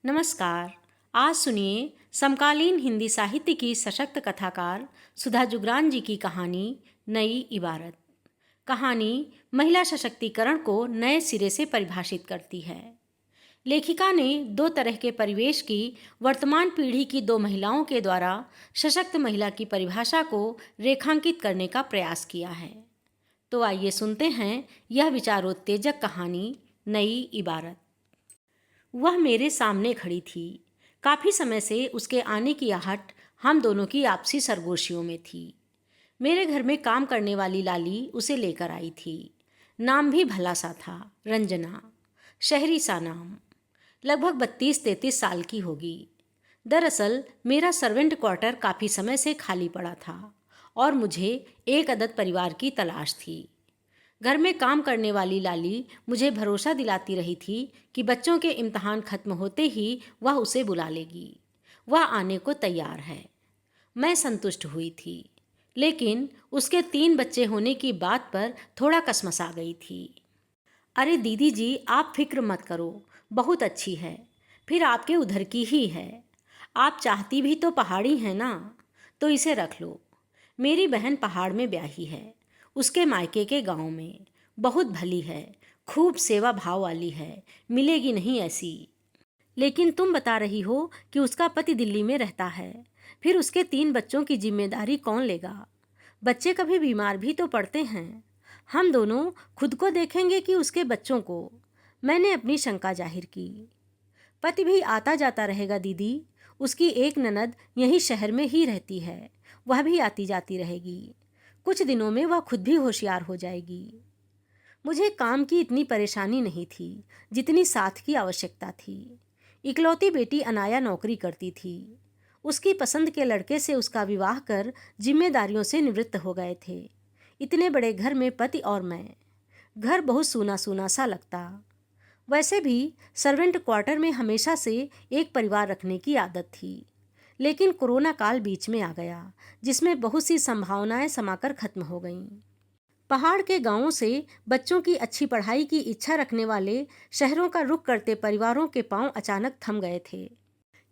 नमस्कार। आज सुनिए समकालीन हिंदी साहित्य की सशक्त कथाकार सुधा जुगरान जी की कहानी नई इबारत। कहानी महिला सशक्तिकरण को नए सिरे से परिभाषित करती है। लेखिका ने दो तरह के परिवेश की वर्तमान पीढ़ी की दो महिलाओं के द्वारा सशक्त महिला की परिभाषा को रेखांकित करने का प्रयास किया है। तो आइए सुनते हैं यह विचारोत्तेजक कहानी नई इबारत। वह मेरे सामने खड़ी थी। काफी समय से उसके आने की आहट हम दोनों की आपसी सरगोशियों में थी। मेरे घर में काम करने वाली लाली उसे लेकर आई थी। नाम भी भला सा था, रंजना। शहरी सा नाम। लगभग 32-33 साल की होगी। दरअसल मेरा सर्वेंट क्वार्टर काफी समय से खाली पड़ा था और मुझे एक अदद परिवार की तलाश थी। घर में काम करने वाली लाली मुझे भरोसा दिलाती रही थी कि बच्चों के इम्तहान खत्म होते ही वह उसे बुला लेगी। वह आने को तैयार है। मैं संतुष्ट हुई थी, लेकिन उसके 3 बच्चे होने की बात पर थोड़ा कसमसा गई थी। अरे दीदी जी, आप फिक्र मत करो, बहुत अच्छी है। फिर आपके उधर की ही है। आप चाहती भी तो पहाड़ी हैं ना, तो इसे रख लो। मेरी बहन पहाड़ में ब्याही है, उसके मायके के गांव में। बहुत भली है, खूब सेवा भाव वाली है, मिलेगी नहीं ऐसी। लेकिन तुम बता रही हो कि उसका पति दिल्ली में रहता है। फिर उसके 3 बच्चों की जिम्मेदारी कौन लेगा? बच्चे कभी बीमार भी तो पड़ते हैं। हम दोनों खुद को देखेंगे कि उसके बच्चों को? मैंने अपनी शंका जाहिर की। पति भी आता जाता रहेगा दीदी। उसकी एक ननद यहीं शहर में ही रहती है, वह भी आती जाती रहेगी। कुछ दिनों में वह खुद भी होशियार हो जाएगी। मुझे काम की इतनी परेशानी नहीं थी जितनी साथ की आवश्यकता थी। इकलौती बेटी अनाया नौकरी करती थी। उसकी पसंद के लड़के से उसका विवाह कर जिम्मेदारियों से निवृत्त हो गए थे। इतने बड़े घर में पति और मैं। घर बहुत सूना सूना सा लगता। वैसे भी सर्वेंट क्वार्टर में हमेशा से एक परिवार रखने की आदत थी, लेकिन कोरोना काल बीच में आ गया, जिसमें बहुत सी संभावनाएं समाकर खत्म हो गईं। पहाड़ के गांवों से बच्चों की अच्छी पढ़ाई की इच्छा रखने वाले शहरों का रुख करते परिवारों के पांव अचानक थम गए थे,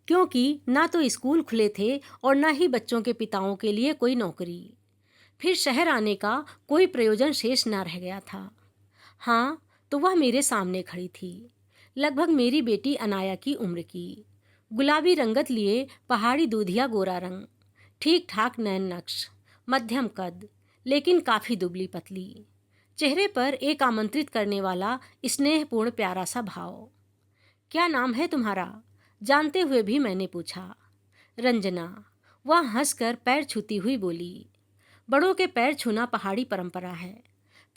क्योंकि ना तो स्कूल खुले थे और ना ही बच्चों के पिताओं के लिए कोई नौकरी। फिर शहर आने का कोई प्रयोजन शेष न रह गया था। हाँ, तो वह मेरे सामने खड़ी थी, लगभग मेरी बेटी अनाया की उम्र की। गुलाबी रंगत लिए पहाड़ी दूधिया गोरा रंग, ठीक ठाक नैन नक्श, मध्यम कद, लेकिन काफी दुबली पतली। चेहरे पर एक आमंत्रित करने वाला स्नेहपूर्ण प्यारा सा भाव। क्या नाम है तुम्हारा? जानते हुए भी मैंने पूछा। रंजना। वह हंसकर पैर छूती हुई बोली। बड़ों के पैर छूना पहाड़ी परंपरा है।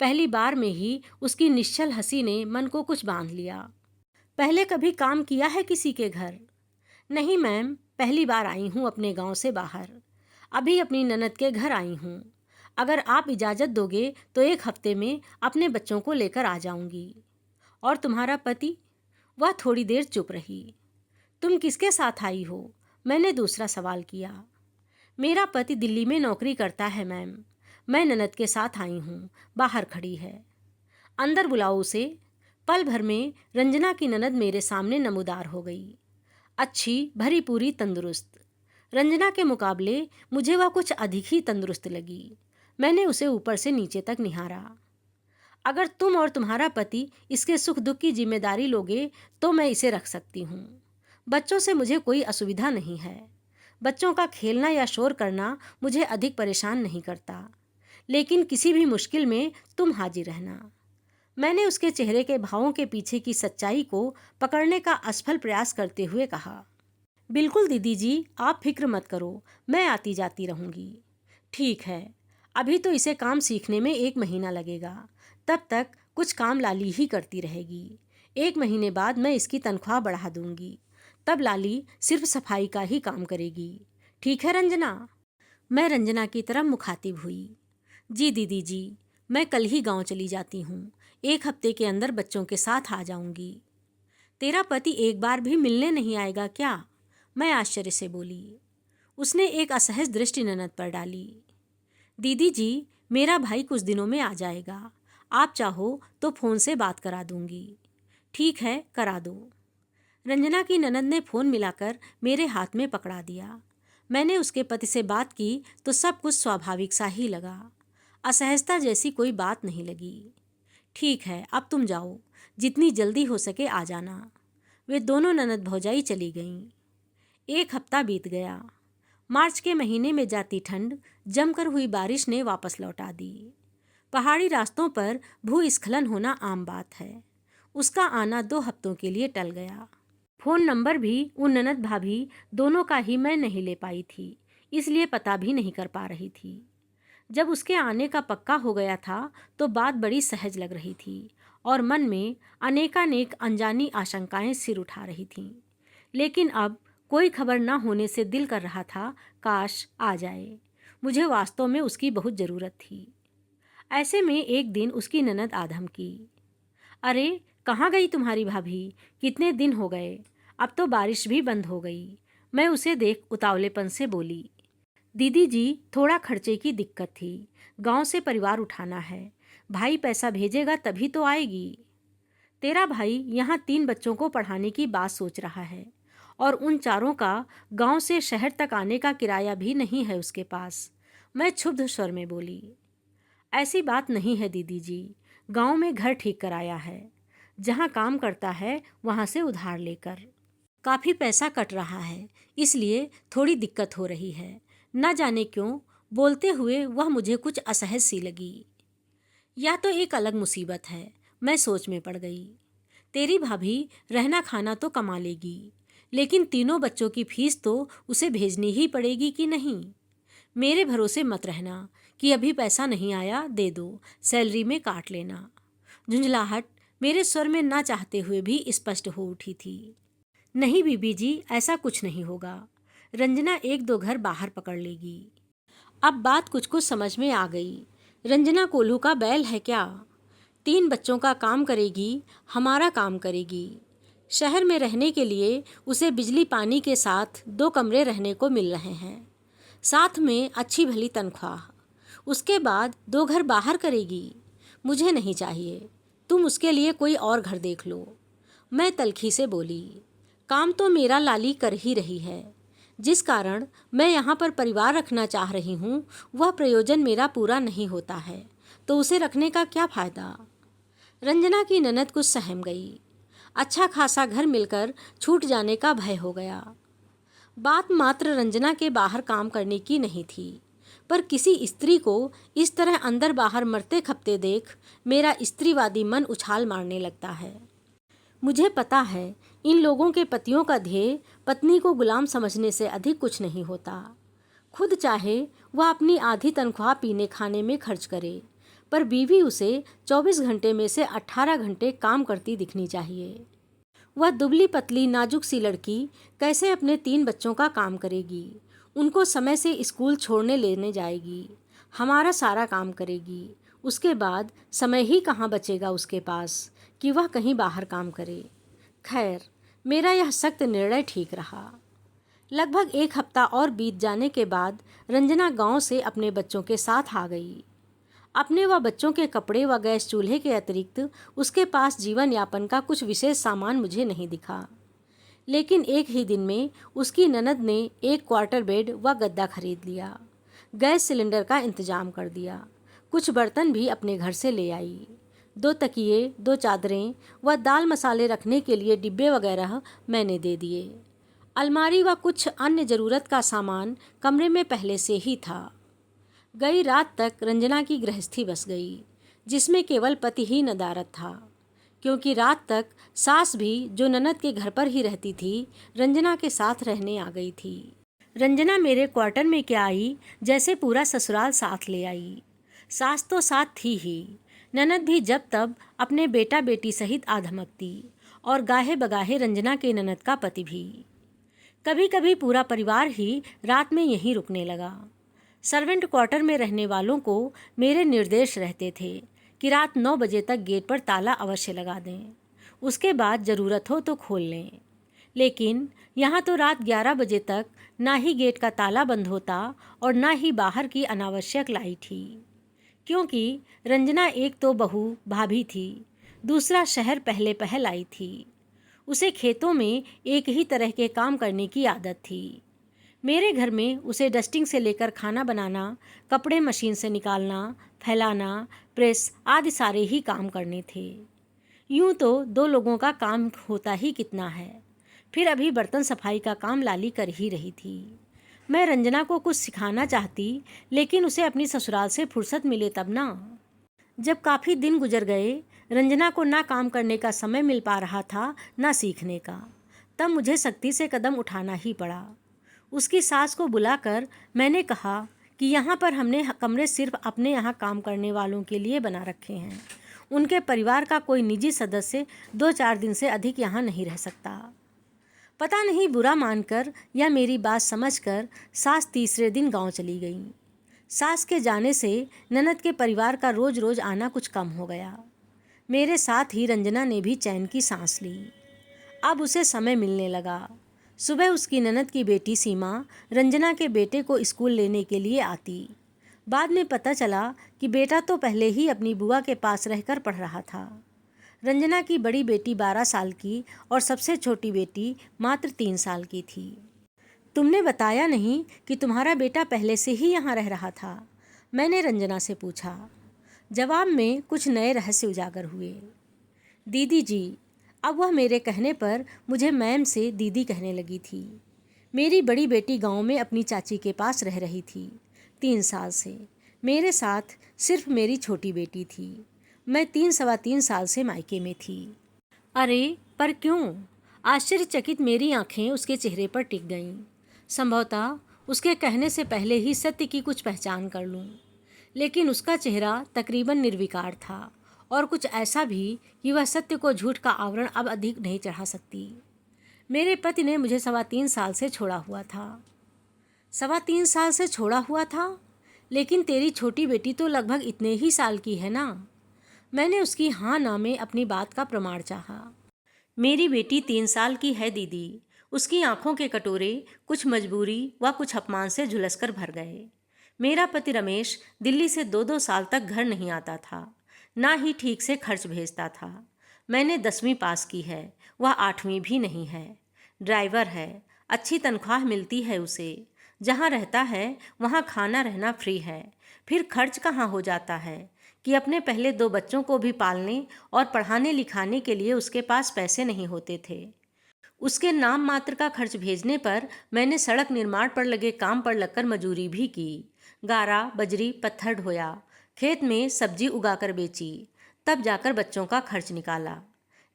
पहली बार में ही उसकी निश्चल हंसी ने मन को कुछ बांध लिया। पहले कभी काम किया है किसी के घर? नहीं मैम, पहली बार आई हूँ अपने गांव से बाहर। अभी अपनी ननद के घर आई हूँ। अगर आप इजाज़त दोगे तो 1 हफ्ते में अपने बच्चों को लेकर आ जाऊंगी। और तुम्हारा पति? वह थोड़ी देर चुप रही। तुम किसके साथ आई हो? मैंने दूसरा सवाल किया। मेरा पति दिल्ली में नौकरी करता है मैम। मैं ननद के साथ आई हूँ, बाहर खड़ी है। अंदर बुलाओ उसे। पल भर में रंजना की ननद मेरे सामने नमूदार हो गई। अच्छी भरी पूरी तंदुरुस्त। रंजना के मुकाबले मुझे वह कुछ अधिक ही तंदुरुस्त लगी। मैंने उसे ऊपर से नीचे तक निहारा। अगर तुम और तुम्हारा पति इसके सुख दुख की जिम्मेदारी लोगे तो मैं इसे रख सकती हूँ। बच्चों से मुझे कोई असुविधा नहीं है। बच्चों का खेलना या शोर करना मुझे अधिक परेशान नहीं करता, लेकिन किसी भी मुश्किल में तुम हाजिर रहना। मैंने उसके चेहरे के भावों के पीछे की सच्चाई को पकड़ने का असफल प्रयास करते हुए कहा। बिल्कुल दीदी जी, आप फिक्र मत करो, मैं आती जाती रहूंगी। ठीक है, अभी तो इसे काम सीखने में 1 महीना लगेगा। तब तक कुछ काम लाली ही करती रहेगी। 1 महीने बाद मैं इसकी तनख्वाह बढ़ा दूंगी। तब लाली सिर्फ सफाई का ही काम करेगी। ठीक है रंजना? मैं रंजना की तरफ मुखातिब हुई। जी दीदी जी, मैं कल ही गांव चली जाती हूँ। 1 हफ्ते के अंदर बच्चों के साथ आ जाऊंगी। तेरा पति एक बार भी मिलने नहीं आएगा क्या? मैं आश्चर्य से बोली। उसने एक असहज दृष्टि ननद पर डाली। दीदी जी, मेरा भाई कुछ दिनों में आ जाएगा। आप चाहो तो फोन से बात करा दूंगी। ठीक है, करा दो। रंजना की ननद ने फ़ोन मिलाकर मेरे हाथ में पकड़ा दिया। मैंने उसके पति से बात की तो सब कुछ स्वाभाविक सा ही लगा। असहजता जैसी कोई बात नहीं लगी। ठीक है, अब तुम जाओ, जितनी जल्दी हो सके आ जाना। वे दोनों ननद भौजाई चली गईं। 1 हफ्ता बीत गया। मार्च के महीने में जाती ठंड जमकर हुई बारिश ने वापस लौटा दी। पहाड़ी रास्तों पर भूस्खलन होना आम बात है। उसका आना 2 हफ्तों के लिए टल गया। फ़ोन नंबर भी उन ननद भाभी दोनों का ही मैं नहीं ले पाई थी, इसलिए पता भी नहीं कर पा रही थी। जब उसके आने का पक्का हो गया था तो बात बड़ी सहज लग रही थी और मन में अनेकानेक अनजानी आशंकाएं सिर उठा रही थीं। लेकिन अब कोई खबर न होने से दिल कर रहा था काश आ जाए। मुझे वास्तव में उसकी बहुत ज़रूरत थी। ऐसे में एक दिन उसकी ननद आधम की, अरे कहाँ गई तुम्हारी भाभी, कितने दिन हो गए, अब तो बारिश भी बंद हो गई। मैं उसे देख उतावलेपन से बोली, दीदी जी थोड़ा खर्चे की दिक्कत थी, गांव से परिवार उठाना है, भाई पैसा भेजेगा तभी तो आएगी। तेरा भाई यहाँ 3 बच्चों को पढ़ाने की बात सोच रहा है और उन चारों का गांव से शहर तक आने का किराया भी नहीं है उसके पास। मैं क्षुब्ध स्वर में बोली, ऐसी बात नहीं है दीदी जी, गांव में घर ठीक कराया है, जहाँ काम करता है वहाँ से उधार लेकर। काफ़ी पैसा कट रहा है, इसलिए थोड़ी दिक्कत हो रही है। न जाने क्यों बोलते हुए वह मुझे कुछ असहज सी लगी। यह तो एक अलग मुसीबत है, मैं सोच में पड़ गई। तेरी भाभी रहना खाना तो कमा लेगी, लेकिन 3 बच्चों की फीस तो उसे भेजनी ही पड़ेगी कि नहीं। मेरे भरोसे मत रहना कि अभी पैसा नहीं आया दे दो, सैलरी में काट लेना। झुंझलाहट मेरे स्वर में ना चाहते हुए भी स्पष्ट हो उठी थी। नहीं बीबी जी, ऐसा कुछ नहीं होगा, रंजना 1-2 घर बाहर पकड़ लेगी। अब बात कुछ कुछ समझ में आ गई। रंजना कोल्हू का बैल है क्या? 3 बच्चों का काम करेगी, हमारा काम करेगी। शहर में रहने के लिए उसे बिजली पानी के साथ 2 कमरे रहने को मिल रहे हैं, साथ में अच्छी भली तनख्वाह। उसके बाद 2 घर बाहर करेगी। मुझे नहीं चाहिए, तुम उसके लिए कोई और घर देख लो। मैं तल्खी से बोली, काम तो मेरा लाली कर ही रही है। जिस कारण मैं यहाँ पर परिवार रखना चाह रही हूँ वह प्रयोजन मेरा पूरा नहीं होता है, तो उसे रखने का क्या फ़ायदा। रंजना की ननद कुछ सहम गई। अच्छा खासा घर मिलकर छूट जाने का भय हो गया। बात मात्र रंजना के बाहर काम करने की नहीं थी, पर किसी स्त्री को इस तरह अंदर बाहर मरते खपते देख मेरा स्त्रीवादी मन उछाल मारने लगता है। मुझे पता है इन लोगों के पतियों का ध्येय पत्नी को गुलाम समझने से अधिक कुछ नहीं होता। खुद चाहे वह अपनी आधी तनख्वाह पीने खाने में खर्च करे, पर बीवी उसे 24 घंटे में से 18 घंटे काम करती दिखनी चाहिए। वह दुबली पतली नाजुक सी लड़की कैसे अपने 3 बच्चों का काम करेगी, उनको समय से स्कूल छोड़ने लेने जाएगी, हमारा सारा काम करेगी। उसके बाद समय ही कहाँ बचेगा उसके पास कि वह कहीं बाहर काम करे। खैर, मेरा यह सख्त निर्णय ठीक रहा। लगभग 1 हफ्ता और बीत जाने के बाद रंजना गांव से अपने बच्चों के साथ आ गई। अपने व बच्चों के कपड़े व गैस चूल्हे के अतिरिक्त उसके पास जीवन यापन का कुछ विशेष सामान मुझे नहीं दिखा। लेकिन एक ही दिन में उसकी ननद ने 1 क्वार्टर बेड व गद्दा खरीद लिया, गैस सिलेंडर का इंतजाम कर दिया, कुछ बर्तन भी अपने घर से ले आई। 2 तकिए, 2 चादरें व दाल मसाले रखने के लिए डिब्बे वगैरह मैंने दे दिए। अलमारी व कुछ अन्य ज़रूरत का सामान कमरे में पहले से ही था। गई रात तक रंजना की गृहस्थी बस गई, जिसमें केवल पति ही नदारद था, क्योंकि रात तक सास भी, जो ननद के घर पर ही रहती थी, रंजना के साथ रहने आ गई थी। रंजना मेरे क्वार्टर में क्या आई, जैसे पूरा ससुराल साथ ले आई। सास तो साथ थी ही, ननद भी जब तब अपने बेटा बेटी सहित आ धमकती, और गाहे बगाहे रंजना के ननद का पति भी। कभी कभी पूरा परिवार ही रात में यहीं रुकने लगा। सर्वेंट क्वार्टर में रहने वालों को मेरे निर्देश रहते थे कि रात 9 बजे तक गेट पर ताला अवश्य लगा दें, उसके बाद ज़रूरत हो तो खोल लें। लेकिन यहाँ तो रात 11 बजे तक ना ही गेट का ताला बंद होता और ना ही बाहर की अनावश्यक लाइट ही, क्योंकि रंजना एक तो बहू भाभी थी, दूसरा शहर पहले पहल आई थी। उसे खेतों में एक ही तरह के काम करने की आदत थी। मेरे घर में उसे डस्टिंग से लेकर खाना बनाना, कपड़े मशीन से निकालना, फैलाना, प्रेस आदि सारे ही काम करने थे। यूं तो 2 लोगों का काम होता ही कितना है। फिर अभी बर्तन सफाई का काम लाली कर ही रही थी। मैं रंजना को कुछ सिखाना चाहती, लेकिन उसे अपनी ससुराल से फुर्सत मिले तब ना। जब काफ़ी दिन गुजर गए, रंजना को ना काम करने का समय मिल पा रहा था, ना सीखने का, तब मुझे सख्ती से कदम उठाना ही पड़ा। उसकी सास को बुलाकर मैंने कहा कि यहाँ पर हमने कमरे सिर्फ अपने यहाँ काम करने वालों के लिए बना रखे हैं। उनके परिवार का कोई निजी सदस्य 2-4 दिन से अधिक यहाँ नहीं रह सकता। पता नहीं बुरा मानकर या मेरी बात समझकर सास तीसरे दिन गांव चली गई। सास के जाने से ननद के परिवार का रोज रोज आना कुछ कम हो गया। मेरे साथ ही रंजना ने भी चैन की सांस ली। अब उसे समय मिलने लगा। सुबह उसकी ननद की बेटी सीमा रंजना के बेटे को स्कूल लेने के लिए आती। बाद में पता चला कि बेटा तो पहले ही अपनी बुआ के पास रहकर पढ़ रहा था। रंजना की बड़ी बेटी 12 साल की और सबसे छोटी बेटी मात्र 3 साल की थी। तुमने बताया नहीं कि तुम्हारा बेटा पहले से ही यहाँ रह रहा था, मैंने रंजना से पूछा। जवाब में कुछ नए रहस्य उजागर हुए। दीदी जी, अब वह मेरे कहने पर मुझे मैम से दीदी कहने लगी थी। मेरी बड़ी बेटी गांव में अपनी चाची के पास रह रही थी 3 साल से। मेरे साथ सिर्फ मेरी छोटी बेटी थी। मैं 3-3.25 साल से मायके में थी। अरे पर क्यों? आश्चर्यचकित मेरी आंखें उसके चेहरे पर टिक गईं। संभवतः उसके कहने से पहले ही सत्य की कुछ पहचान कर लूं। लेकिन उसका चेहरा तकरीबन निर्विकार था और कुछ ऐसा भी कि वह सत्य को झूठ का आवरण अब अधिक नहीं चढ़ा सकती। मेरे पति ने मुझे 3.25 साल से छोड़ा हुआ था। 3.25 साल से छोड़ा हुआ था? लेकिन तेरी छोटी बेटी तो लगभग इतने ही साल की है ना? मैंने उसकी हाँ ना में अपनी बात का प्रमाण चाहा। मेरी बेटी 3 साल की है दीदी। उसकी आंखों के कटोरे कुछ मजबूरी व कुछ अपमान से झुलसकर भर गए। मेरा पति रमेश दिल्ली से 2-2 साल तक घर नहीं आता था, ना ही ठीक से खर्च भेजता था। मैंने 10वीं पास की है, वह 8वीं भी नहीं है। ड्राइवर है, अच्छी तनख्वाह मिलती है उसे। जहाँ रहता है वहाँ खाना रहना फ्री है। फिर खर्च कहाँ हो जाता है कि अपने पहले 2 बच्चों को भी पालने और पढ़ाने लिखाने के लिए उसके पास पैसे नहीं होते थे। उसके नाम मात्र का खर्च भेजने पर मैंने सड़क निर्माण पर लगे काम पर लगकर मजूरी भी की। गारा, बजरी, पत्थर ढोया, खेत में सब्जी उगाकर बेची, तब जाकर बच्चों का खर्च निकाला।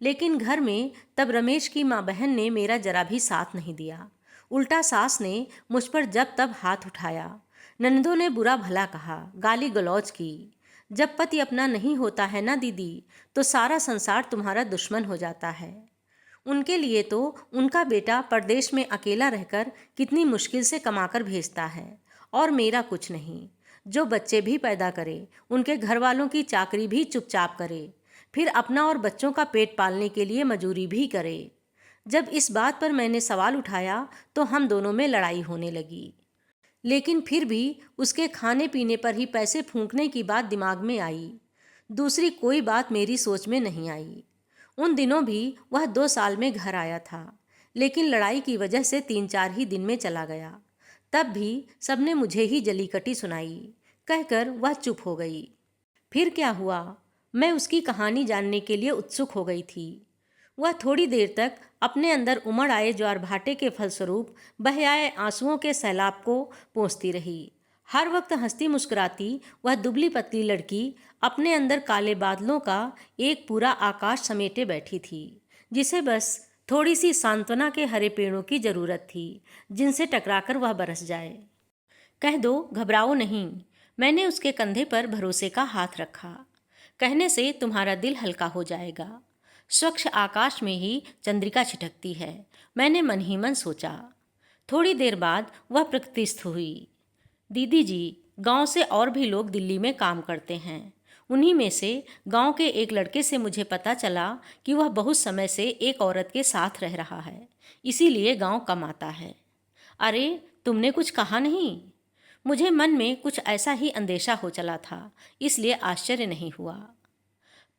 लेकिन घर में तब रमेश की माँ बहन ने मेरा जरा भी साथ नहीं दिया। उल्टा सास ने मुझ पर जब तब हाथ उठाया। ननदों ने बुरा भला कहा, गाली गलौज की। जब पति अपना नहीं होता है ना दीदी, तो सारा संसार तुम्हारा दुश्मन हो जाता है। उनके लिए तो उनका बेटा परदेश में अकेला रहकर कितनी मुश्किल से कमाकर भेजता है, और मेरा कुछ नहीं। जो बच्चे भी पैदा करे, उनके घर वालों की चाकरी भी चुपचाप करे, फिर अपना और बच्चों का पेट पालने के लिए मजूरी भी करे। जब इस बात पर मैंने सवाल उठाया तो हम दोनों में लड़ाई होने लगी। लेकिन फिर भी उसके खाने पीने पर ही पैसे फूंकने की बात दिमाग में आई। दूसरी कोई बात मेरी सोच में नहीं आई। उन दिनों भी वह 2 साल में घर आया था, लेकिन लड़ाई की वजह से 3-4 ही दिन में चला गया। तब भी सबने मुझे ही जली कटी सुनाई, कहकर वह चुप हो गई। फिर क्या हुआ? मैं उसकी कहानी जानने के लिए उत्सुक हो गई थी। वह थोड़ी देर तक अपने अंदर उमड़ आए ज्वार भाटे के फलस्वरूप बह आए आंसुओं के सैलाब को पोंछती रही। हर वक्त हंसती मुस्कुराती वह दुबली पतली लड़की अपने अंदर काले बादलों का एक पूरा आकाश समेटे बैठी थी, जिसे बस थोड़ी सी सांत्वना के हरे पेड़ों की जरूरत थी, जिनसे टकराकर वह बरस जाए। कह दो, घबराओ नहीं। मैंने उसके कंधे पर भरोसे का हाथ रखा। कहने से तुम्हारा दिल हल्का हो जाएगा। स्वच्छ आकाश में ही चंद्रिका छिटकती है, मैंने मन ही मन सोचा। थोड़ी देर बाद वह प्रकृतिस्थ हुई। दीदी जी, गांव से और भी लोग दिल्ली में काम करते हैं। उन्हीं में से गांव के एक लड़के से मुझे पता चला कि वह बहुत समय से एक औरत के साथ रह रहा है, इसीलिए गांव कम आता है। अरे, तुमने कुछ कहा नहीं? मुझे मन में कुछ ऐसा ही अंदेशा हो चला था, इसलिए आश्चर्य नहीं हुआ।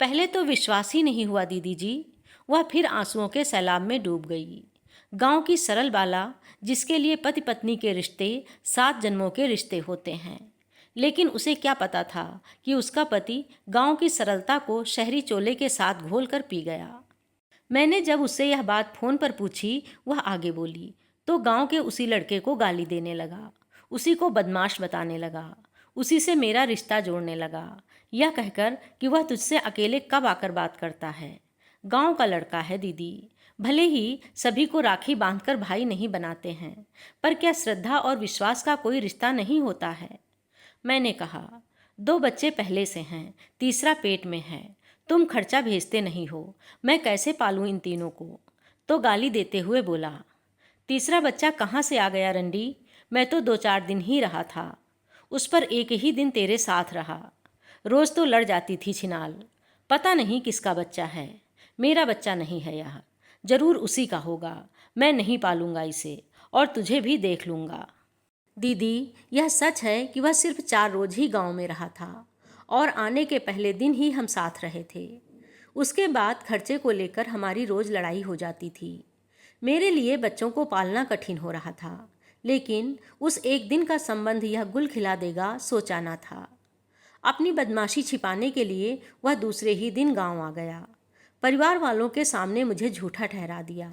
पहले तो विश्वास ही नहीं हुआ दीदी जी। वह फिर आंसुओं के सैलाब में डूब गई। गांव की सरल बाला, जिसके लिए पति पत्नी के रिश्ते 7 जन्मों के रिश्ते होते हैं, लेकिन उसे क्या पता था कि उसका पति गांव की सरलता को शहरी चोले के साथ घोल कर पी गया। मैंने जब उससे यह बात फ़ोन पर पूछी, वह आगे बोली तो गांव के उसी लड़के को गाली देने लगा, उसी को बदमाश बताने लगा, उसी से मेरा रिश्ता जोड़ने लगा, यह कहकर कि वह तुझसे अकेले कब आकर बात करता है। गांव का लड़का है दीदी, भले ही सभी को राखी बांधकर भाई नहीं बनाते हैं, पर क्या श्रद्धा और विश्वास का कोई रिश्ता नहीं होता है। मैंने कहा, 2 बच्चे पहले से हैं, तीसरा पेट में है, तुम खर्चा भेजते नहीं हो, मैं कैसे पालूं इन तीनों को। तो गाली देते हुए बोला, तीसरा बच्चा कहाँ से आ गया रंडी, मैं तो 2-4 दिन ही रहा था, उस पर एक ही दिन तेरे साथ रहा, रोज तो लड़ जाती थी छिनाल। पता नहीं किसका बच्चा है, मेरा बच्चा नहीं है यह, जरूर उसी का होगा, मैं नहीं पालूंगा इसे और तुझे भी देख लूँगा। दीदी, यह सच है कि वह सिर्फ 4 रोज ही गांव में रहा था और आने के पहले दिन ही हम साथ रहे थे। उसके बाद खर्चे को लेकर हमारी रोज लड़ाई हो जाती थी। मेरे लिए बच्चों को पालना कठिन हो रहा था, लेकिन उस एक दिन का संबंध यह गुल खिला देगा सोचा ना था। अपनी बदमाशी छिपाने के लिए वह दूसरे ही दिन गांव आ गया। परिवार वालों के सामने मुझे झूठा ठहरा दिया।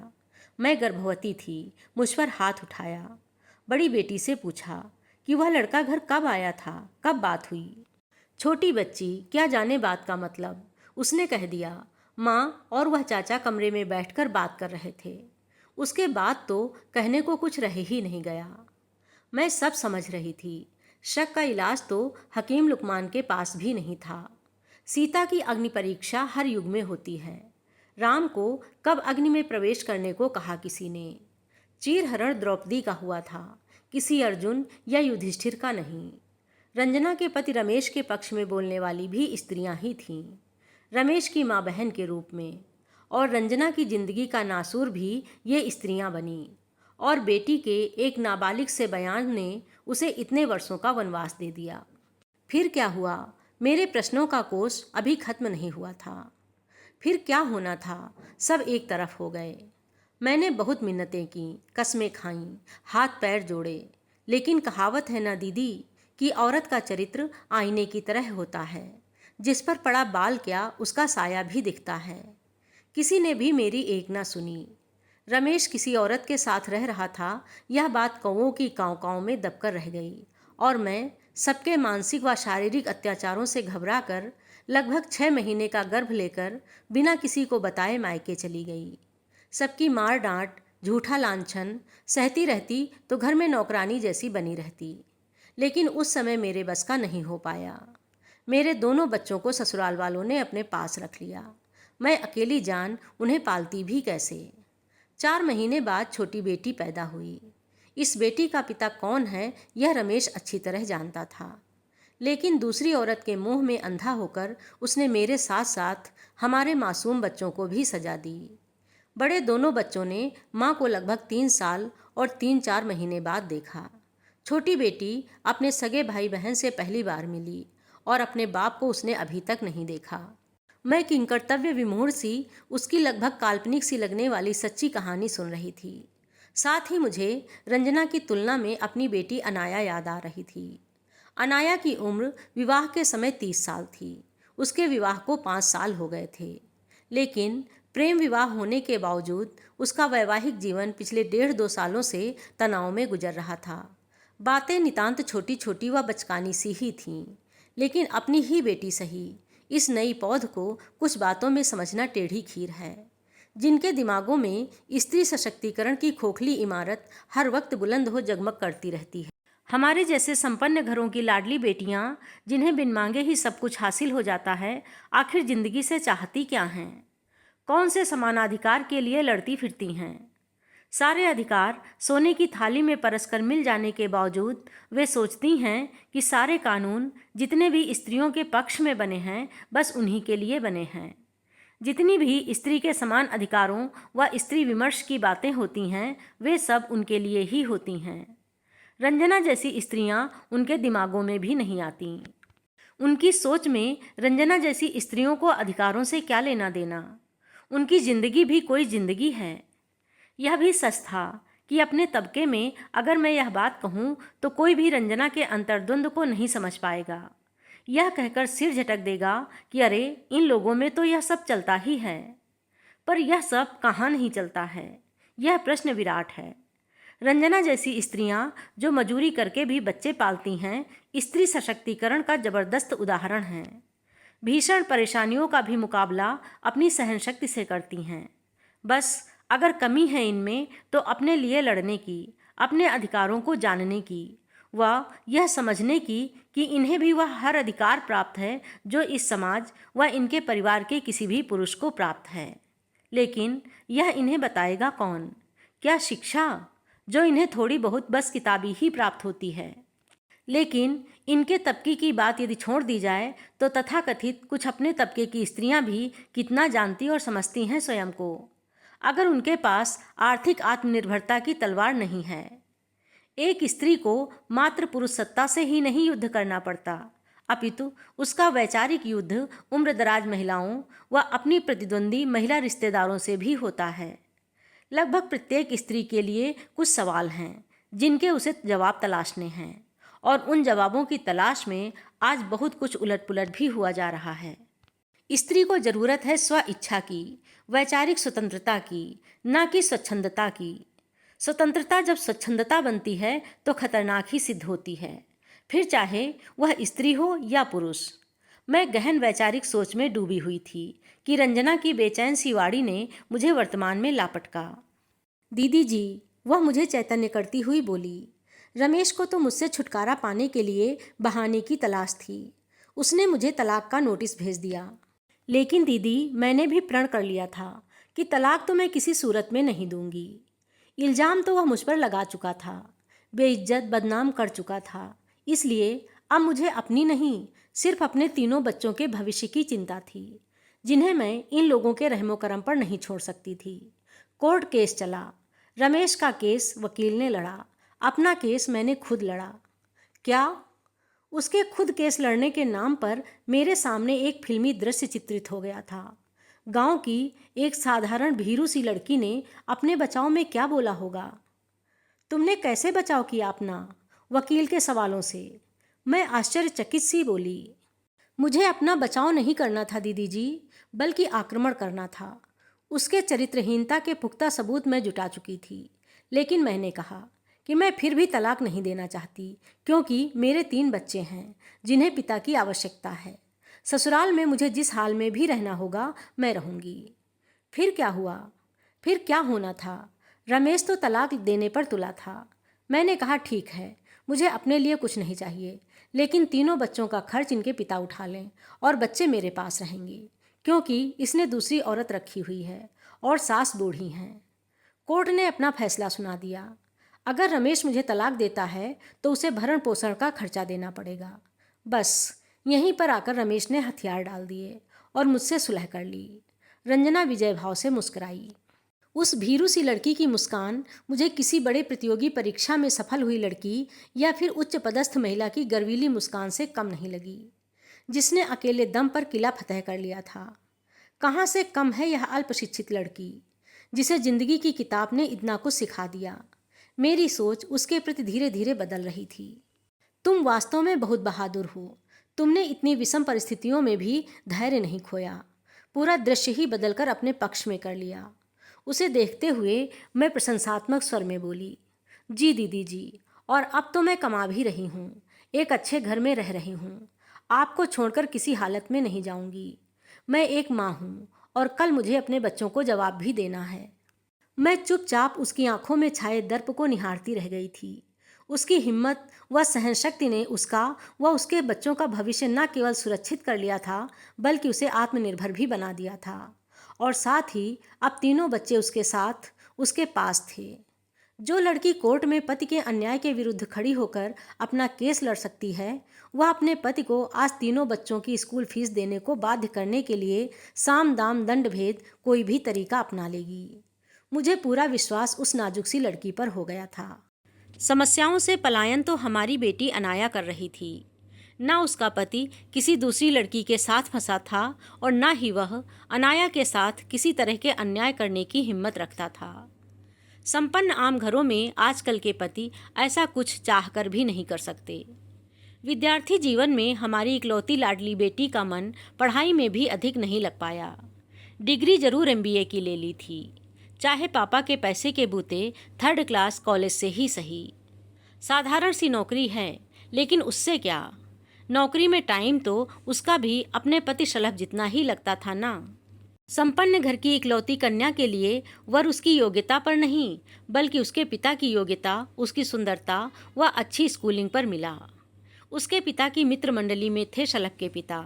मैं गर्भवती थी, मुझ पर हाथ उठाया। बड़ी बेटी से पूछा कि वह लड़का घर कब आया था, कब बात हुई। छोटी बच्ची क्या जाने बात का मतलब, उसने कह दिया, माँ और वह चाचा कमरे में बैठकर बात कर रहे थे। उसके बाद तो कहने को कुछ रह ही नहीं गया। मैं सब समझ रही थी। शक का इलाज तो हकीम लुकमान के पास भी नहीं था। सीता की अग्नि परीक्षा हर युग में होती है। राम को कब अग्नि में प्रवेश करने को कहा किसी ने। चीरहरण द्रौपदी का हुआ था, किसी अर्जुन या युधिष्ठिर का नहीं। रंजना के पति रमेश के पक्ष में बोलने वाली भी स्त्रियां ही थीं, रमेश की माँ बहन के रूप में। और रंजना की जिंदगी का नासूर भी ये स्त्रियां बनी। और बेटी के एक नाबालिग से बयान ने उसे इतने वर्षों का वनवास दे दिया। फिर क्या हुआ, मेरे प्रश्नों का कोष अभी खत्म नहीं हुआ था। फिर क्या होना था, सब एक तरफ हो गए। मैंने बहुत मिन्नतें की, कस्में खाईं, हाथ पैर जोड़े, लेकिन कहावत है ना दीदी कि औरत का चरित्र आईने की तरह होता है, जिस पर पड़ा बाल क्या उसका साया भी दिखता है। किसी ने भी मेरी एक ना सुनी। रमेश किसी औरत के साथ रह रहा था, यह बात कौवों की काँव-काँव में दबकर रह गई और मैं सबके मानसिक व शारीरिक अत्याचारों से घबराकर लगभग 6 महीने का गर्भ लेकर बिना किसी को बताए मायके चली गई। सबकी मार डांट, झूठा लांछन सहती रहती तो घर में नौकरानी जैसी बनी रहती, लेकिन उस समय मेरे बस का नहीं हो पाया। मेरे दोनों बच्चों को ससुराल वालों ने अपने पास रख लिया। मैं अकेली जान उन्हें पालती भी कैसे। 4 महीने बाद छोटी बेटी पैदा हुई। इस बेटी का पिता कौन है यह रमेश अच्छी तरह जानता था, लेकिन दूसरी औरत के मुंह में अंधा होकर उसने मेरे साथ साथ हमारे मासूम बच्चों को भी सजा दी। बड़े दोनों बच्चों ने माँ को लगभग 3 साल और 3-4 महीने बाद देखा। छोटी बेटी अपने सगे भाई बहन से पहली बार मिली और अपने बाप को उसने अभी तक नहीं देखा। मैं किंकर्तव्य विमूढ़ सी उसकी लगभग काल्पनिक सी लगने वाली सच्ची कहानी सुन रही थी। साथ ही मुझे रंजना की तुलना में अपनी बेटी अनाया याद आ रही थी। अनाया की उम्र विवाह के समय 30 साल थी। उसके विवाह को 5 साल हो गए थे, लेकिन प्रेम विवाह होने के बावजूद उसका वैवाहिक जीवन पिछले 1.5-2 सालों से तनाव में गुजर रहा था। बातें नितांत छोटी छोटी व बचकानी सी ही थीं, लेकिन अपनी ही बेटी सही, इस नई पौध को कुछ बातों में समझना टेढ़ी खीर है। जिनके दिमागों में स्त्री सशक्तिकरण की खोखली इमारत हर वक्त बुलंद हो जगमग करती रहती है। हमारे जैसे संपन्न घरों की लाडली बेटियां, जिन्हें बिन मांगे ही सब कुछ हासिल हो जाता है, आखिर जिंदगी से चाहती क्या हैं? कौन से समानाधिकार के लिए लड़ती फिरती हैं? सारे अधिकार सोने की थाली में परसकर मिल जाने के बावजूद वे सोचती हैं कि सारे कानून जितने भी स्त्रियों के पक्ष में बने हैं, बस उन्हीं के लिए बने हैं। जितनी भी स्त्री के समान अधिकारों व स्त्री विमर्श की बातें होती हैं, वे सब उनके लिए ही होती हैं। रंजना जैसी स्त्रियां उनके दिमागों में भी नहीं आती। उनकी सोच में रंजना जैसी स्त्रियों को अधिकारों से क्या लेना देना। उनकी जिंदगी भी कोई जिंदगी है। यह भी सच था कि अपने तबके में अगर मैं यह बात कहूँ तो कोई भी रंजना के अंतर्द्वंद को नहीं समझ पाएगा। यह कहकर सिर झटक देगा कि अरे इन लोगों में तो यह सब चलता ही है। पर यह सब कहाँ नहीं चलता है, यह प्रश्न विराट है। रंजना जैसी स्त्रियां जो मजूरी करके भी बच्चे पालती हैं, स्त्री सशक्तिकरण का जबरदस्त उदाहरण है। भीषण परेशानियों का भी मुकाबला अपनी सहनशक्ति से करती हैं। बस अगर कमी है इनमें तो अपने लिए लड़ने की, अपने अधिकारों को जानने की, व यह समझने की कि इन्हें भी वह हर अधिकार प्राप्त है जो इस समाज व इनके परिवार के किसी भी पुरुष को प्राप्त है। लेकिन यह इन्हें बताएगा कौन? क्या शिक्षा, जो इन्हें थोड़ी बहुत बस किताबी ही प्राप्त होती है। लेकिन इनके तबके की बात यदि छोड़ दी जाए तो तथाकथित कुछ अपने तबके की स्त्रियां भी कितना जानती और समझती हैं स्वयं को। अगर उनके पास आर्थिक आत्मनिर्भरता की तलवार नहीं है। एक स्त्री को मात्र पुरुष सत्ता से ही नहीं युद्ध करना पड़ता, अपितु उसका वैचारिक युद्ध उम्रदराज महिलाओं व अपनी प्रतिद्वंदी महिला रिश्तेदारों से भी होता है। लगभग प्रत्येक स्त्री के लिए कुछ सवाल हैं जिनके उसे जवाब तलाशने हैं, और उन जवाबों की तलाश में आज बहुत कुछ उलट-पुलट भी हुआ जा रहा है। स्त्री को जरूरत है स्व इच्छा की, वैचारिक स्वतंत्रता की, न कि स्वच्छंदता की। स्वतंत्रता जब स्वच्छंदता बनती है तो खतरनाक ही सिद्ध होती है, फिर चाहे वह स्त्री हो या पुरुष। मैं गहन वैचारिक सोच में डूबी हुई थी कि रंजना की बेचैन सी वाणी ने मुझे वर्तमान में लापटका। दीदी जी, वह मुझे चैतन्य करती हुई बोली, रमेश को तो मुझसे छुटकारा पाने के लिए बहाने की तलाश थी। उसने मुझे तलाक का नोटिस भेज दिया। लेकिन दीदी, मैंने भी प्रण कर लिया था कि तलाक तो मैं किसी सूरत में नहीं दूंगी। इल्ज़ाम तो वह मुझ पर लगा चुका था, बेइज्जत बदनाम कर चुका था। इसलिए अब मुझे अपनी नहीं, सिर्फ अपने तीनों बच्चों के भविष्य की चिंता थी, जिन्हें मैं इन लोगों के रहमो करम पर नहीं छोड़ सकती थी। कोर्ट केस चला। रमेश का केस वकील ने लड़ा, अपना केस मैंने खुद लड़ा। क्या? उसके खुद केस लड़ने के नाम पर मेरे सामने एक फिल्मी दृश्य चित्रित हो गया था। गांव की एक साधारण भीरू सी लड़की ने अपने बचाव में क्या बोला होगा? तुमने कैसे बचाव किया अपना? वकील के सवालों से मैं आश्चर्यचकित सी बोली। मुझे अपना बचाव नहीं करना था दीदी जी, बल्कि आक्रमण करना था। उसके चरित्रहीनता के पुख्ता सबूत मैं जुटा चुकी थी। लेकिन मैंने कहा कि मैं फिर भी तलाक नहीं देना चाहती, क्योंकि मेरे 3 बच्चे हैं जिन्हें पिता की आवश्यकता है। ससुराल में मुझे जिस हाल में भी रहना होगा मैं रहूंगी। फिर क्या हुआ? फिर क्या होना था? रमेश तो तलाक देने पर तुला था। मैंने कहा ठीक है, मुझे अपने लिए कुछ नहीं चाहिए, लेकिन तीनों बच्चों का खर्च इनके पिता उठा लें और बच्चे मेरे पास रहेंगे, क्योंकि इसने दूसरी औरत रखी हुई है और सास बूढ़ी हैं। कोर्ट ने अपना फैसला सुना दिया। अगर रमेश मुझे तलाक देता है तो उसे भरण पोषण का खर्चा देना पड़ेगा। बस यहीं पर आकर रमेश ने हथियार डाल दिए और मुझसे सुलह कर ली। रंजना विजय भाव से मुस्कुराई। उस भीरू सी लड़की की मुस्कान मुझे किसी बड़े प्रतियोगी परीक्षा में सफल हुई लड़की या फिर उच्च पदस्थ महिला की गर्वीली मुस्कान से कम नहीं लगी, जिसने अकेले दम पर किला फतह कर लिया था। कहाँ से कम है यह अल्पशिक्षित लड़की, जिसे जिंदगी की किताब ने इतना कुछ सिखा दिया। मेरी सोच उसके प्रति धीरे धीरे बदल रही थी। तुम वास्तव में बहुत बहादुर हो। तुमने इतनी विषम परिस्थितियों में भी धैर्य नहीं खोया, पूरा दृश्य ही बदलकर अपने पक्ष में कर लिया। उसे देखते हुए मैं प्रशंसात्मक स्वर में बोली, जी दीदी जी, और अब तो मैं कमा भी रही हूँ, एक अच्छे घर में रह रही हूँ। आपको छोड़कर किसी हालत में नहीं जाऊँगी। मैं एक माँ हूँ और कल मुझे अपने बच्चों को जवाब भी देना है। मैं चुपचाप उसकी आंखों में छाए दर्प को निहारती रह गई थी। उसकी हिम्मत व सहनशक्ति ने उसका व उसके बच्चों का भविष्य न केवल सुरक्षित कर लिया था, बल्कि उसे आत्मनिर्भर भी बना दिया था। और साथ ही अब तीनों बच्चे उसके साथ उसके पास थे। जो लड़की कोर्ट में पति के अन्याय के विरुद्ध खड़ी होकर अपना केस लड़ सकती है, वह अपने पति को आज तीनों बच्चों की स्कूल फीस देने को बाध्य करने के लिए साम दाम दंड भेद कोई भी तरीका अपना लेगी। मुझे पूरा विश्वास उस नाजुक सी लड़की पर हो गया था। समस्याओं से पलायन तो हमारी बेटी अनाया कर रही थी। ना उसका पति किसी दूसरी लड़की के साथ फंसा था और ना ही वह अनाया के साथ किसी तरह के अन्याय करने की हिम्मत रखता था। संपन्न आम घरों में आजकल के पति ऐसा कुछ चाहकर भी नहीं कर सकते। विद्यार्थी जीवन में हमारी इकलौती लाडली बेटी का मन पढ़ाई में भी अधिक नहीं लग पाया। डिग्री जरूर MBA की ले ली थी, चाहे पापा के पैसे के बूते 3rd क्लास कॉलेज से ही सही। साधारण सी नौकरी है, लेकिन उससे क्या, नौकरी में टाइम तो उसका भी अपने पति शलभ जितना ही लगता था ना। संपन्न घर की इकलौती कन्या के लिए वर उसकी योग्यता पर नहीं, बल्कि उसके पिता की योग्यता, उसकी सुंदरता व अच्छी स्कूलिंग पर मिला। उसके पिता की मित्र मंडली में थे शलभ के पिता।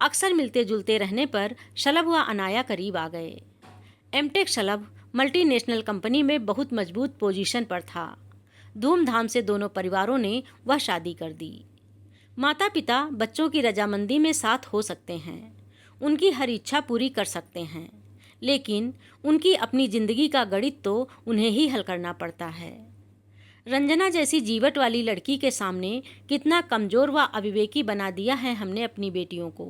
अक्सर मिलते जुलते रहने पर शलभ व अनाया करीब आ गए। एमटेक शलभ मल्टीनेशनल कंपनी में बहुत मजबूत पोजीशन पर था। धूमधाम से दोनों परिवारों ने वह शादी कर दी। माता पिता बच्चों की रजामंदी में साथ हो सकते हैं, उनकी हर इच्छा पूरी कर सकते हैं, लेकिन उनकी अपनी जिंदगी का गणित तो उन्हें ही हल करना पड़ता है। रंजना जैसी जीवट वाली लड़की के सामने कितना कमज़ोर व अविवेकी बना दिया है हमने अपनी बेटियों को।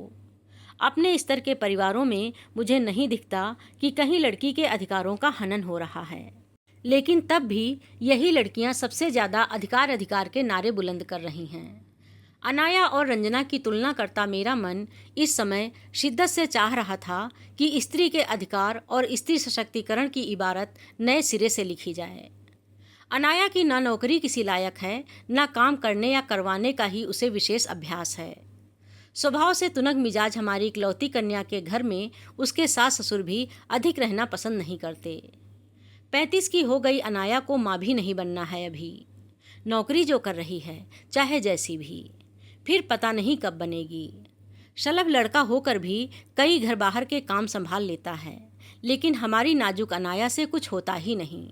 अपने स्तर के परिवारों में मुझे नहीं दिखता कि कहीं लड़की के अधिकारों का हनन हो रहा है, लेकिन तब भी यही लड़कियां सबसे ज़्यादा अधिकार के नारे बुलंद कर रही हैं। अनाया और रंजना की तुलना करता मेरा मन इस समय शिद्दत से चाह रहा था कि स्त्री के अधिकार और स्त्री सशक्तिकरण की इबारत नए सिरे से लिखी जाए। अनाया की ना नौकरी किसी लायक है, ना काम करने या करवाने का ही उसे विशेष अभ्यास है। स्वभाव से तुनक मिजाज हमारी इकलौती कन्या के घर में उसके सास ससुर भी अधिक रहना पसंद नहीं करते। 35 की हो गई अनाया को माँ भी नहीं बनना है अभी। नौकरी जो कर रही है, चाहे जैसी भी, फिर पता नहीं कब बनेगी। शलभ लड़का होकर भी कई घर बाहर के काम संभाल लेता है, लेकिन हमारी नाजुक अनाया से कुछ होता ही नहीं।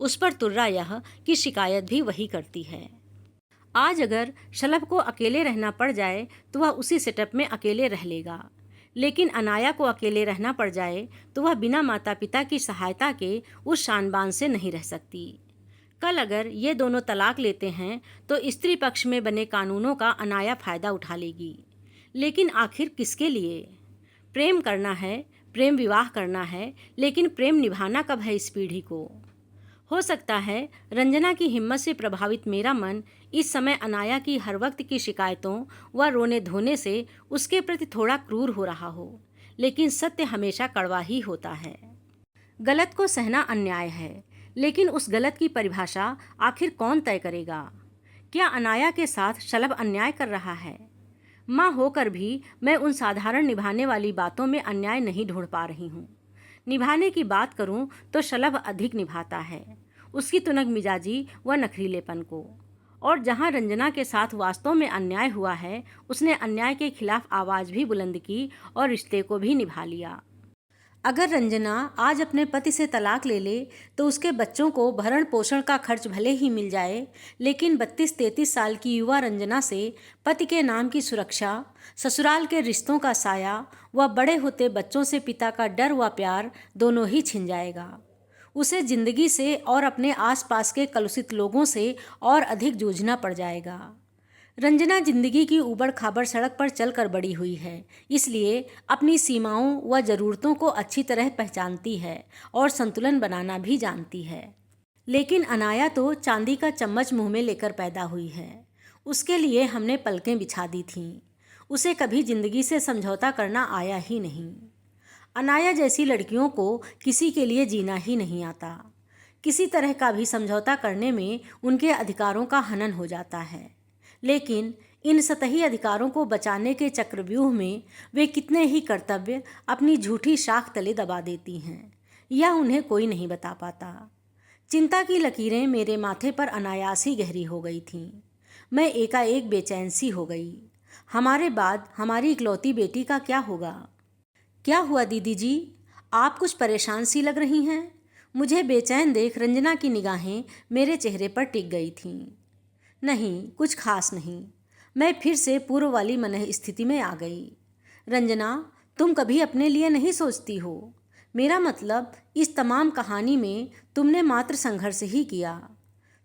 उस पर तुर्रा यह कि शिकायत भी वही करती है। आज अगर शलभ को अकेले रहना पड़ जाए तो वह उसी सेटअप में अकेले रह लेगा, लेकिन अनाया को अकेले रहना पड़ जाए तो वह बिना माता पिता की सहायता के उस शान बान से नहीं रह सकती। कल अगर ये दोनों तलाक लेते हैं तो स्त्री पक्ष में बने कानूनों का अनाया फ़ायदा उठा लेगी, लेकिन आखिर किसके लिए? प्रेम करना है, प्रेम विवाह करना है, लेकिन प्रेम निभाना कब है इस पीढ़ी को? हो सकता है रंजना की हिम्मत से प्रभावित मेरा मन इस समय अनाया की हर वक्त की शिकायतों व रोने धोने से उसके प्रति थोड़ा क्रूर हो रहा हो, लेकिन सत्य हमेशा कड़वा ही होता है। गलत को सहना अन्याय है, लेकिन उस गलत की परिभाषा आखिर कौन तय करेगा? क्या अनाया के साथ शलभ अन्याय कर रहा है? माँ होकर भी मैं उन साधारण निभाने वाली बातों में अन्याय नहीं ढूंढ पा रही हूँ। निभाने की बात करूं तो शलभ अधिक निभाता है, उसकी तुनक मिजाजी व नखरीलेपन को। और जहां रंजना के साथ वास्तव में अन्याय हुआ है, उसने अन्याय के खिलाफ आवाज़ भी बुलंद की और रिश्ते को भी निभा लिया। अगर रंजना आज अपने पति से तलाक ले ले तो उसके बच्चों को भरण पोषण का खर्च भले ही मिल जाए, लेकिन 32-33 साल की युवा रंजना से पति के नाम की सुरक्षा, ससुराल के रिश्तों का साया व बड़े होते बच्चों से पिता का डर व प्यार दोनों ही छिन जाएगा। उसे जिंदगी से और अपने आसपास के कलुषित लोगों से और अधिक जूझना पड़ जाएगा। रंजना जिंदगी की ऊबड़ खाबड़ सड़क पर चलकर बड़ी हुई है, इसलिए अपनी सीमाओं व ज़रूरतों को अच्छी तरह पहचानती है और संतुलन बनाना भी जानती है। लेकिन अनाया तो चांदी का चम्मच मुंह में लेकर पैदा हुई है। उसके लिए हमने पलकें बिछा दी थीं। उसे कभी जिंदगी से समझौता करना आया ही नहीं। अनाया जैसी लड़कियों को किसी के लिए जीना ही नहीं आता। किसी तरह का भी समझौता करने में उनके अधिकारों का हनन हो जाता है। लेकिन इन सतही अधिकारों को बचाने के चक्रव्यूह में वे कितने ही कर्तव्य अपनी झूठी शाख तले दबा देती हैं, यह उन्हें कोई नहीं बता पाता। चिंता की लकीरें मेरे माथे पर अनायास ही गहरी हो गई थीं। मैं एकाएक बेचैन सी हो गई। हमारे बाद हमारी इकलौती बेटी का क्या होगा? क्या हुआ दीदी जी, आप कुछ परेशान सी लग रही हैं? मुझे बेचैन देख रंजना की निगाहें मेरे चेहरे पर टिक गई थीं। नहीं, कुछ खास नहीं। मैं फिर से पूर्व वाली मनः स्थिति में आ गई। रंजना, तुम कभी अपने लिए नहीं सोचती हो। मेरा मतलब, इस तमाम कहानी में तुमने मात्र संघर्ष ही किया।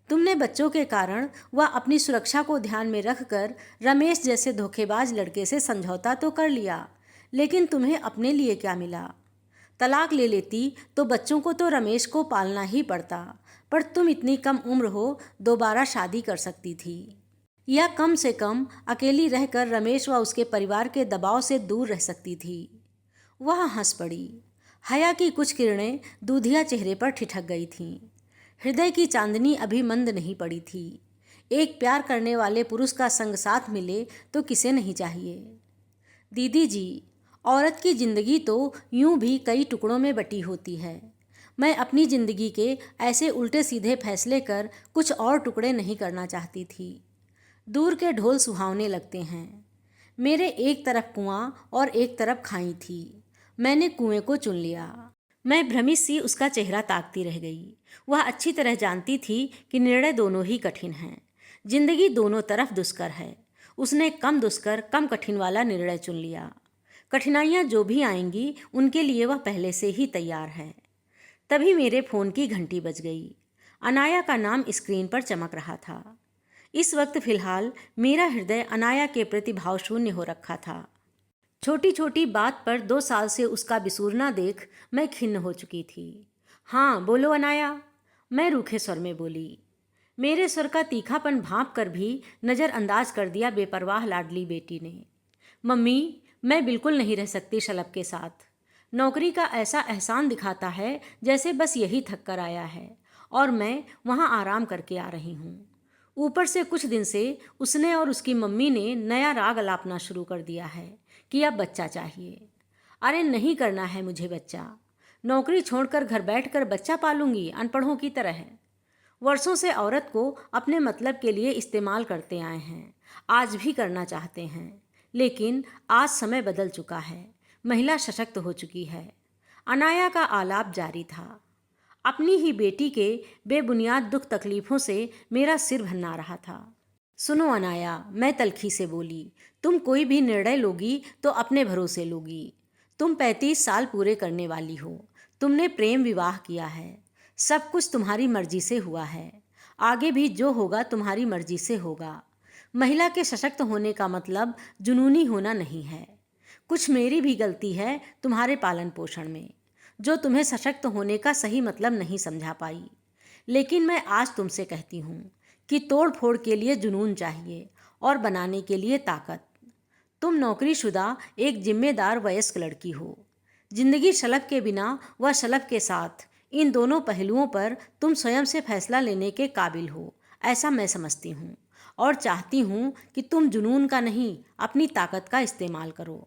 तुमने बच्चों के कारण व अपनी सुरक्षा को ध्यान में रखकर रमेश जैसे धोखेबाज लड़के से समझौता तो कर लिया, लेकिन तुम्हें अपने लिए क्या मिला? तलाक ले लेती तो बच्चों को तो रमेश को पालना ही पड़ता, पर तुम इतनी कम उम्र हो, दोबारा शादी कर सकती थी, या कम से कम अकेली रहकर रमेश व उसके परिवार के दबाव से दूर रह सकती थी। वह हंस पड़ी। हया की कुछ किरणें दूधिया चेहरे पर ठिठक गई थीं। हृदय की चांदनी अभी मंद नहीं पड़ी थी। एक प्यार करने वाले पुरुष का संग साथ मिले तो किसे नहीं चाहिए। दीदी जी, औरत की जिंदगी तो यूं भी कई टुकड़ों में बटी होती है। मैं अपनी जिंदगी के ऐसे उल्टे सीधे फैसले कर कुछ और टुकड़े नहीं करना चाहती थी। दूर के ढोल सुहावने लगते हैं। मेरे एक तरफ कुआं और एक तरफ खाई थी। मैंने कुएं को चुन लिया। मैं भ्रमित सी उसका चेहरा ताकती रह गई। वह अच्छी तरह जानती थी कि निर्णय दोनों ही कठिन हैं। जिंदगी दोनों तरफ दुष्कर है। उसने कम दुष्कर कम कठिन वाला निर्णय चुन लिया। कठिनाइयाँ जो भी आएंगी उनके लिए वह पहले से ही तैयार है। तभी मेरे फ़ोन की घंटी बज गई। अनाया का नाम स्क्रीन पर चमक रहा था। इस वक्त फिलहाल मेरा हृदय अनाया के प्रति भावशून्य हो रखा था। छोटी छोटी बात पर 2 साल से उसका बिसूरना देख मैं खिन्न हो चुकी थी। हाँ बोलो अनाया, मैं रूखे स्वर में बोली। मेरे स्वर का तीखापन भांप कर भी नज़रअंदाज कर दिया बेपरवाह लाडली बेटी ने। मम्मी, मैं बिल्कुल नहीं रह सकती शलभ के साथ। नौकरी का ऐसा एहसान दिखाता है जैसे बस यही थक कर आया है और मैं वहाँ आराम करके आ रही हूँ। ऊपर से कुछ दिन से उसने और उसकी मम्मी ने नया राग अलापना शुरू कर दिया है कि अब बच्चा चाहिए। अरे नहीं करना है मुझे बच्चा। नौकरी छोड़कर घर बैठकर बच्चा पालूंगी अनपढ़ों की तरह। वर्षों से औरत को अपने मतलब के लिए इस्तेमाल करते आए हैं, आज भी करना चाहते हैं, लेकिन आज समय बदल चुका है। महिला सशक्त हो चुकी है। अनाया का आलाप जारी था। अपनी ही बेटी के बेबुनियाद दुख तकलीफ़ों से मेरा सिर भन्ना रहा था। सुनो अनाया, मैं तल्खी से बोली, तुम कोई भी निर्णय लोगी तो अपने भरोसे लोगी। तुम 35 साल पूरे करने वाली हो। तुमने प्रेम विवाह किया है। सब कुछ तुम्हारी मर्जी से हुआ है। आगे भी जो होगा तुम्हारी मर्जी से होगा। महिला के सशक्त होने का मतलब जुनूनी होना नहीं है। कुछ मेरी भी गलती है तुम्हारे पालन पोषण में, जो तुम्हें सशक्त होने का सही मतलब नहीं समझा पाई। लेकिन मैं आज तुमसे कहती हूँ कि तोड़ फोड़ के लिए जुनून चाहिए और बनाने के लिए ताकत। तुम नौकरीशुदा एक जिम्मेदार वयस्क लड़की हो। जिंदगी शलभ के बिना व शलभ के साथ, इन दोनों पहलुओं पर तुम स्वयं से फैसला लेने के काबिल हो, ऐसा मैं समझती हूँ और चाहती हूँ कि तुम जुनून का नहीं अपनी ताकत का इस्तेमाल करो।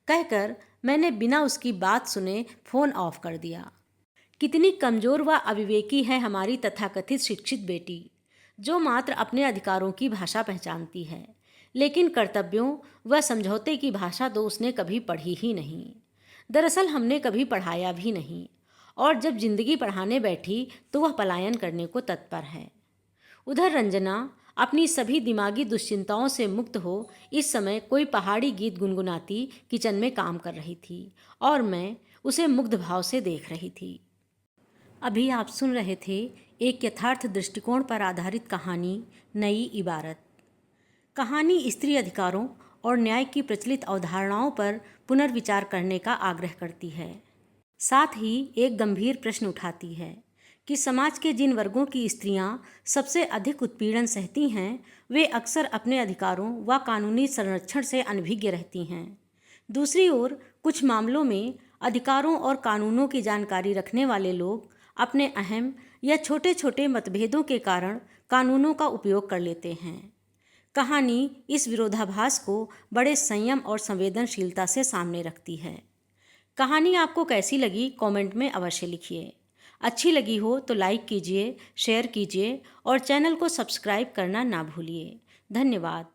कहकर मैंने बिना उसकी बात सुने फ़ोन ऑफ कर दिया। कितनी कमज़ोर व अविवेकी है हमारी तथाकथित शिक्षित बेटी, जो मात्र अपने अधिकारों की भाषा पहचानती है, लेकिन कर्तव्यों व समझौते की भाषा तो उसने कभी पढ़ी ही नहीं। दरअसल हमने कभी पढ़ाया भी नहीं, और जब जिंदगी पढ़ाने बैठी तो वह पलायन करने को तत्पर है। उधर रंजना अपनी सभी दिमागी दुश्चिंताओं से मुक्त हो इस समय कोई पहाड़ी गीत गुनगुनाती किचन में काम कर रही थी और मैं उसे मुग्ध भाव से देख रही थी। अभी आप सुन रहे थे एक यथार्थ दृष्टिकोण पर आधारित कहानी नई इबारत। कहानी स्त्री अधिकारों और न्याय की प्रचलित अवधारणाओं पर पुनर्विचार करने का आग्रह करती है। साथ ही एक गंभीर प्रश्न उठाती है कि समाज के जिन वर्गों की स्त्रियां सबसे अधिक उत्पीड़न सहती हैं, वे अक्सर अपने अधिकारों व कानूनी संरक्षण से अनभिज्ञ रहती हैं। दूसरी ओर कुछ मामलों में अधिकारों और कानूनों की जानकारी रखने वाले लोग अपने अहम या छोटे छोटे मतभेदों के कारण कानूनों का उपयोग कर लेते हैं। कहानी इस विरोधाभास को बड़े संयम और संवेदनशीलता से सामने रखती है। कहानी आपको कैसी लगी कमेंट में अवश्य लिखिए। अच्छी लगी हो तो लाइक कीजिए, शेयर कीजिए और चैनल को सब्सक्राइब करना ना भूलिए। धन्यवाद।